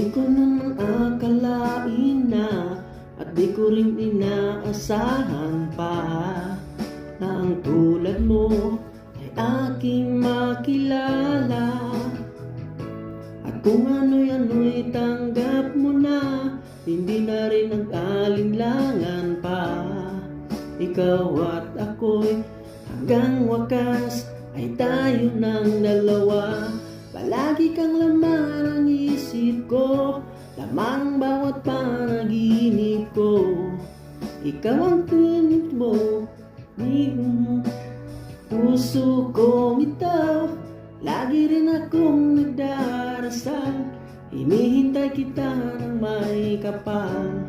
ko naman akalain na at di ko rin inaasahan pa na ang tulad mo ay aking makilala. At kung ano'y tanggap mo na, hindi na rin nag-alinlangan pa. Ikaw at ako'y hanggang wakas ay tayo ng dalawa. Palagi kang laman ng isip ko, lamang bawat panaginip ko. Ikaw ang tinig mo, puso kong ito. Lagi rin akong nagdarasal, hinihintay kita ng may kapal.